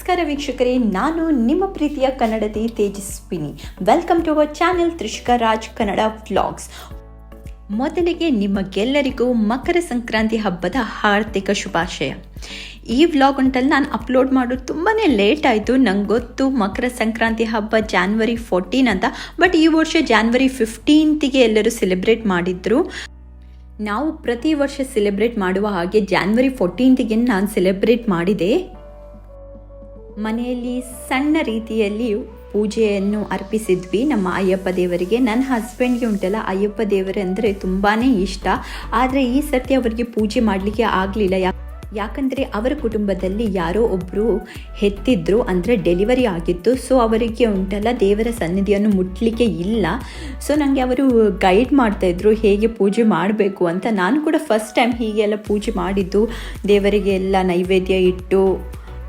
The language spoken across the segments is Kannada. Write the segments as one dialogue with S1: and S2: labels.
S1: ನಮಸ್ಕಾರ ವೀಕ್ಷಕರೇ, ನಾನು ನಿಮ್ಮ ಪ್ರೀತಿಯ ಕನ್ನಡತಿ Tejaswini. Welcome to our channel Trishika Raj Kannada vlogs. ಮೊದಲಿಗೆ ನಿಮಗೆಲ್ಲರಿಗೂ ಮಕರ ಸಂಕ್ರಾಂತಿ ಹಬ್ಬದ ಹಾರ್ದಿಕ ಶುಭಾಶಯ. ಈ ವ್ಲಾಗ್ ಉಂಟಲ್ಲಿ ನಾನು ಅಪ್ಲೋಡ್ ಮಾಡೋದು ತುಂಬಾ ಲೇಟ್ ಆಯಿತು. ನಂಗೆ ಗೊತ್ತು ಮಕರ ಸಂಕ್ರಾಂತಿ ಹಬ್ಬ ಜಾನ್ವರಿ 14 ಅಂತ, ಬಟ್ ಈ ವರ್ಷ ಜಾನ್ವರಿ 15ಗೆ ಎಲ್ಲರೂ ಸೆಲೆಬ್ರೇಟ್ ಮಾಡಿದ್ರು. ನಾವು ಪ್ರತಿ ವರ್ಷ ಸೆಲೆಬ್ರೇಟ್ ಮಾಡುವ ಹಾಗೆ ಜಾನ್ವರಿ 14ಗೆ ನಾನು ಸೆಲೆಬ್ರೇಟ್ ಮಾಡಿದೆ. ಮನೆಯಲ್ಲಿ ಸಣ್ಣ ರೀತಿಯಲ್ಲಿ ಪೂಜೆಯನ್ನು ಅರ್ಪಿಸಿದ್ವಿ ನಮ್ಮ ಅಯ್ಯಪ್ಪ ದೇವರಿಗೆ. ನನ್ನ ಹಸ್ಬೆಂಡ್ಗೆ ಉಂಟಲ್ಲ ಅಯ್ಯಪ್ಪ ದೇವರಂದರೆ ತುಂಬಾ ಇಷ್ಟ. ಆದರೆ ಈ ಸರ್ತಿ ಅವರಿಗೆ ಪೂಜೆ ಮಾಡಲಿಕ್ಕೆ ಆಗಲಿಲ್ಲ. ಯಾಕಂದರೆ ಅವರ ಕುಟುಂಬದಲ್ಲಿ ಯಾರೋ ಒಬ್ಬರು ಹೆತ್ತಿದ್ರು, ಅಂದರೆ ಡೆಲಿವರಿ ಆಗಿತ್ತು. ಸೊ ಅವರಿಗೆ ಉಂಟಲ್ಲ ದೇವರ ಸನ್ನಿಧಿಯನ್ನು ಮುಟ್ಲಿಕ್ಕೆ ಇಲ್ಲ. ಸೊ ನನಗೆ ಅವರು ಗೈಡ್ ಮಾಡ್ತಾಯಿದ್ರು ಹೇಗೆ ಪೂಜೆ ಮಾಡಬೇಕು ಅಂತ. ನಾನು ಕೂಡ ಫಸ್ಟ್ ಟೈಮ್ ಹೀಗೆಲ್ಲ ಪೂಜೆ ಮಾಡಿದ್ದು, ದೇವರಿಗೆ ಎಲ್ಲ ನೈವೇದ್ಯ ಇಟ್ಟು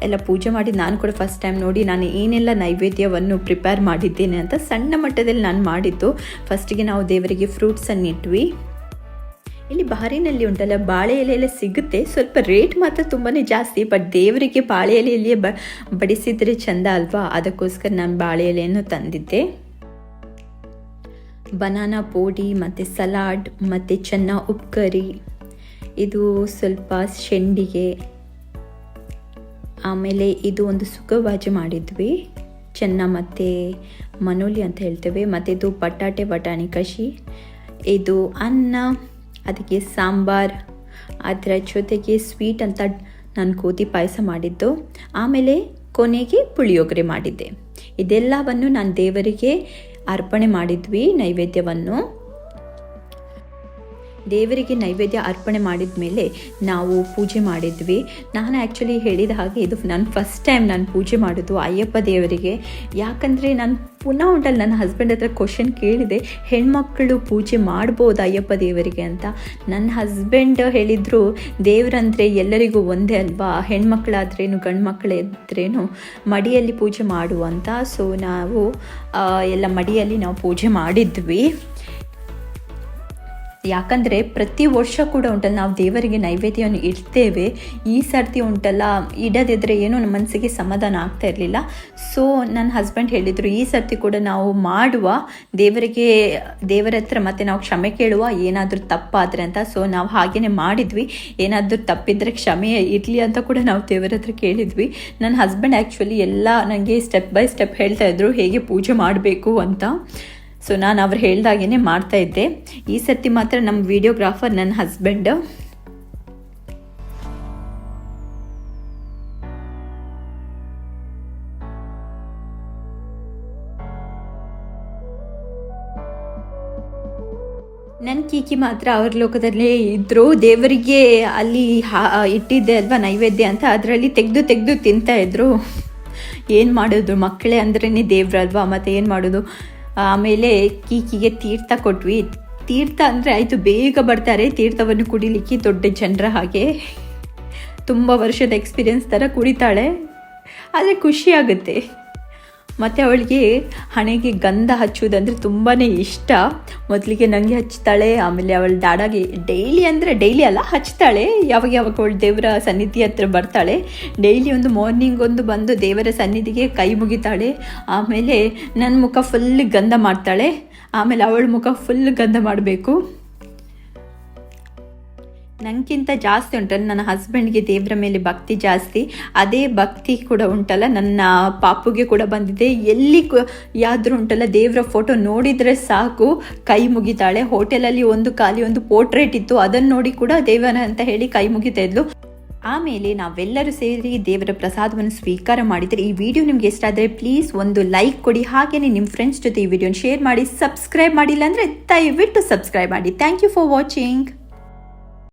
S1: ಎಲ್ಲ ಪೂಜೆ ಮಾಡಿ ನಾನು ಕೂಡ ಫಸ್ಟ್ ಟೈಮ್ ನೋಡಿ ನಾನು ಏನೆಲ್ಲ ನೈವೇದ್ಯವನ್ನು ಪ್ರಿಪೇರ್ ಮಾಡಿದ್ದೇನೆ ಅಂತ ಸಣ್ಣ ಮಟ್ಟದಲ್ಲಿ ನಾನು ಮಾಡಿದ್ದು. ಫಸ್ಟಿಗೆ ನಾವು ದೇವರಿಗೆ ಫ್ರೂಟ್ಸನ್ನು ಇಟ್ವಿ. ಇಲ್ಲಿ ಬಹರಿನಲ್ಲಿ ಉಂಟಲ್ಲ ಬಾಳೆ ಎಲೆ ಸಿಗುತ್ತೆ, ಸ್ವಲ್ಪ ರೇಟ್ ಮಾತ್ರ ತುಂಬಾ ಜಾಸ್ತಿ. ಬಟ್ ದೇವರಿಗೆ ಬಾಳೆ ಎಲೆಯಲ್ಲಿಯೇ ಬಡಿಸಿದರೆ ಚೆಂದ ಅಲ್ವಾ, ಅದಕ್ಕೋಸ್ಕರ ನಾನು ಬಾಳೆ ಎಲೆಯನ್ನು ತಂದಿದ್ದೆ. ಬನಾನಾ ಪೋಡಿ ಮತ್ತು ಸಲಾಡ್ ಮತ್ತು ಚೆನ್ನ ಉಪ್ಪು ಕರಿ, ಇದು ಸ್ವಲ್ಪ ಶೆಂಡಿಗೆ, ಆಮೇಲೆ ಇದು ಒಂದು ಸುಗವಾಜಿ ಮಾಡಿದ್ವಿ, ಚೆನ್ನ ಮತ್ತು ಮನೋಲಿ ಅಂತ ಹೇಳ್ತೇವೆ. ಮತ್ತು ಇದು ಬಟಾಣಿ ಕಷಿ, ಇದು ಅನ್ನ, ಅದಕ್ಕೆ ಸಾಂಬಾರ್, ಅದರ ಜೊತೆಗೆ ಸ್ವೀಟ್ ಅಂತ ನಾನು ಗೋಧಿ ಪಾಯಸ ಮಾಡಿದ್ದು. ಆಮೇಲೆ ಕೊನೆಗೆ ಪುಳಿಯೋಗರೆ ಮಾಡಿದ್ದೆ. ಇದೆಲ್ಲವನ್ನು ನಾನು ದೇವರಿಗೆ ಅರ್ಪಣೆ ಮಾಡಿದ್ವಿ. ನೈವೇದ್ಯವನ್ನು ದೇವರಿಗೆ ನೈವೇದ್ಯ ಅರ್ಪಣೆ ಮಾಡಿದ ಮೇಲೆ ನಾವು ಪೂಜೆ ಮಾಡಿದ್ವಿ. ನಾನು ಆ್ಯಕ್ಚುಲಿ ಹೇಳಿದ ಹಾಗೆ ಇದು ನಾನು ಫಸ್ಟ್ ಟೈಮ್ ನಾನು ಪೂಜೆ ಮಾಡೋದು ಅಯ್ಯಪ್ಪ ದೇವರಿಗೆ. ಯಾಕಂದರೆ ನಾನು ಪುನಃ ಉಂಟಲ್ಲ ನನ್ನ ಹಸ್ಬೆಂಡ್ ಹತ್ರ ಕ್ವಶನ್ ಕೇಳಿದೆ, ಹೆಣ್ಮಕ್ಕಳು ಪೂಜೆ ಮಾಡ್ಬೋದು ಅಯ್ಯಪ್ಪ ದೇವರಿಗೆ ಅಂತ. ನನ್ನ ಹಸ್ಬೆಂಡ್ ಹೇಳಿದರು, ದೇವರಂದರೆ ಎಲ್ಲರಿಗೂ ಒಂದೇ ಅಲ್ವಾ, ಹೆಣ್ಮಕ್ಳಾದ್ರೇನು ಗಂಡು ಮಕ್ಕಳಿದ್ರೇನು ಮಡಿಯಲ್ಲಿ ಪೂಜೆ ಮಾಡುವಂತ. ಸೊ ನಾವು ಎಲ್ಲ ಮಡಿಯಲ್ಲಿ ನಾವು ಪೂಜೆ ಮಾಡಿದ್ವಿ. ಯಾಕಂದರೆ ಪ್ರತಿ ವರ್ಷ ಕೂಡ ಉಂಟಲ್ಲ ನಾವು ದೇವರಿಗೆ ನೈವೇದ್ಯವನ್ನು ಇಡ್ತೇವೆ. ಈ ಸರ್ತಿ ಉಂಟಲ್ಲ ಇಡದಿದ್ದರೆ ಏನೋ ನಮ್ಮ ಮನಸ್ಸಿಗೆ ಸಮಾಧಾನ ಆಗ್ತಾ ಇರಲಿಲ್ಲ. ಸೊ ನನ್ನ ಹಸ್ಬೆಂಡ್ ಹೇಳಿದರು, ಈ ಸರ್ತಿ ಕೂಡ ನಾವು ಮಾಡುವ, ದೇವರ ಹತ್ರ ಮತ್ತು ನಾವು ಕ್ಷಮೆ ಕೇಳುವ ಏನಾದರೂ ತಪ್ಪಾದರೆ ಅಂತ. ಸೊ ನಾವು ಹಾಗೆಯೇ ಮಾಡಿದ್ವಿ. ಏನಾದರೂ ತಪ್ಪಿದ್ರೆ ಕ್ಷಮೆ ಇರಲಿ ಅಂತ ಕೂಡ ನಾವು ದೇವರ ಹತ್ರ ಕೇಳಿದ್ವಿ. ನನ್ನ ಹಸ್ಬೆಂಡ್ ಆ್ಯಕ್ಚುಲಿ ಎಲ್ಲ ನನಗೆ ಸ್ಟೆಪ್ ಬೈ ಸ್ಟೆಪ್ ಹೇಳ್ತಾಯಿದ್ರು ಹೇಗೆ ಪೂಜೆ ಮಾಡಬೇಕು ಅಂತ. ಸೊ ನಾನು ಅವ್ರು ಹೇಳ್ದಾಗೇ ಮಾಡ್ತಾಯಿದ್ದೆ. ಈ ಸರ್ತಿ ಮಾತ್ರ ನಮ್ಮ ವಿಡಿಯೋಗ್ರಾಫರ್ ನನ್ನ ಹಸ್ಬೆಂಡ್. ನನ್ನ ಕೀಕಿ ಮಾತ್ರ ಅವ್ರ ಲೋಕದಲ್ಲೇ ಇದ್ದರು. ದೇವರಿಗೆ ಅಲ್ಲಿ ಇಟ್ಟಿದ್ದೆ ಅಲ್ವಾ ನೈವೇದ್ಯ ಅಂತ, ಅದರಲ್ಲಿ ತೆಗೆದು ತಿಂತಾಯಿದ್ರು. ಏನು ಮಾಡೋದು, ಮಕ್ಕಳೇ ಅಂದ್ರೇ ದೇವ್ರಲ್ವಾ, ಮತ್ತು ಏನು ಮಾಡೋದು. ಆಮೇಲೆ ಕೀಕಿಗೆ ತೀರ್ಥ ಕೊಟ್ವಿ. ತೀರ್ಥ ಅಂದರೆ ಆಯಿತು, ಬೇಗ ಬರ್ತಾರೆ ತೀರ್ಥವನ್ನು ಕುಡಿಲಿಕ್ಕೆ, ದೊಡ್ಡ ಜನರ ಹಾಗೆ. ತುಂಬ ವರ್ಷದ ಎಕ್ಸ್ಪೀರಿಯನ್ಸ್ ಥರ ಕುಡಿತಾಳೆ, ಆದರೆ ಖುಷಿಯಾಗುತ್ತೆ. ಮತ್ತು ಅವಳಿಗೆ ಹಣೆಗೆ ಗಂಧ ಹಚ್ಚುವುದಂದರೆ ತುಂಬಾ ಇಷ್ಟ. ಮೊದಲಿಗೆ ನನಗೆ ಹಚ್ತಾಳೆ, ಆಮೇಲೆ ಅವಳು ದಾಡಾಗೆ ಡೈಲಿ ಅಲ್ಲ ಹಚ್ತಾಳೆ. ಯಾವಾಗ ಅವಳು ದೇವರ ಸನ್ನಿಧಿ ಹತ್ರ ಬರ್ತಾಳೆ, ಡೈಲಿ ಒಂದು ಮಾರ್ನಿಂಗ್ ಒಂದು ಬಂದು ದೇವರ ಸನ್ನಿಧಿಗೆ ಕೈ ಮುಗಿತಾಳೆ. ಆಮೇಲೆ ನನ್ನ ಮುಖ ಫುಲ್ ಗಂಧ ಮಾಡ್ತಾಳೆ, ಆಮೇಲೆ ಅವಳ ಮುಖ ಫುಲ್ ಗಂಧ ಮಾಡಬೇಕು. ನನಗಿಂತ ಜಾಸ್ತಿ ಉಂಟಲ್ಲ ನನ್ನ ಹಸ್ಬೆಂಡ್ಗೆ ದೇವರ ಮೇಲೆ ಭಕ್ತಿ ಜಾಸ್ತಿ. ಅದೇ ಭಕ್ತಿ ಕೂಡ ಉಂಟಲ್ಲ ನನ್ನ ಪಾಪುಗೆ ಕೂಡ ಬಂದಿದೆ. ಎಲ್ಲಿ ಯಾದರೂ ಉಂಟಲ್ಲ ದೇವರ ಫೋಟೋ ನೋಡಿದರೆ ಸಾಕು ಕೈ ಮುಗಿತಾಳೆ. ಹೋಟೆಲಲ್ಲಿ ಒಂದು ಪೋರ್ಟ್ರೇಟ್ ಇತ್ತು, ಅದನ್ನು ನೋಡಿ ಕೂಡ ದೇವರ ಅಂತ ಹೇಳಿ ಕೈ ಮುಗಿತಾ ಇದ್ಲು. ಆಮೇಲೆ ನಾವೆಲ್ಲರೂ ಸೇರಿ ದೇವರ ಪ್ರಸಾದವನ್ನು ಸ್ವೀಕಾರ ಮಾಡಿದರೆ. ಈ ವಿಡಿಯೋ ನಿಮ್ಗೆ ಇಷ್ಟ ಆದರೆ ಪ್ಲೀಸ್ ಒಂದು ಲೈಕ್ ಕೊಡಿ. ಹಾಗೆಯೇ ನಿಮ್ಮ ಫ್ರೆಂಡ್ಸ್ ಜೊತೆ ಈ ವಿಡಿಯೋನ ಶೇರ್ ಮಾಡಿ. ಸಬ್ಸ್ಕ್ರೈಬ್ ಮಾಡಿಲ್ಲ ಅಂದರೆ ದಯವಿಟ್ಟು ಸಬ್ಸ್ಕ್ರೈಬ್ ಮಾಡಿ. Thank you for watching.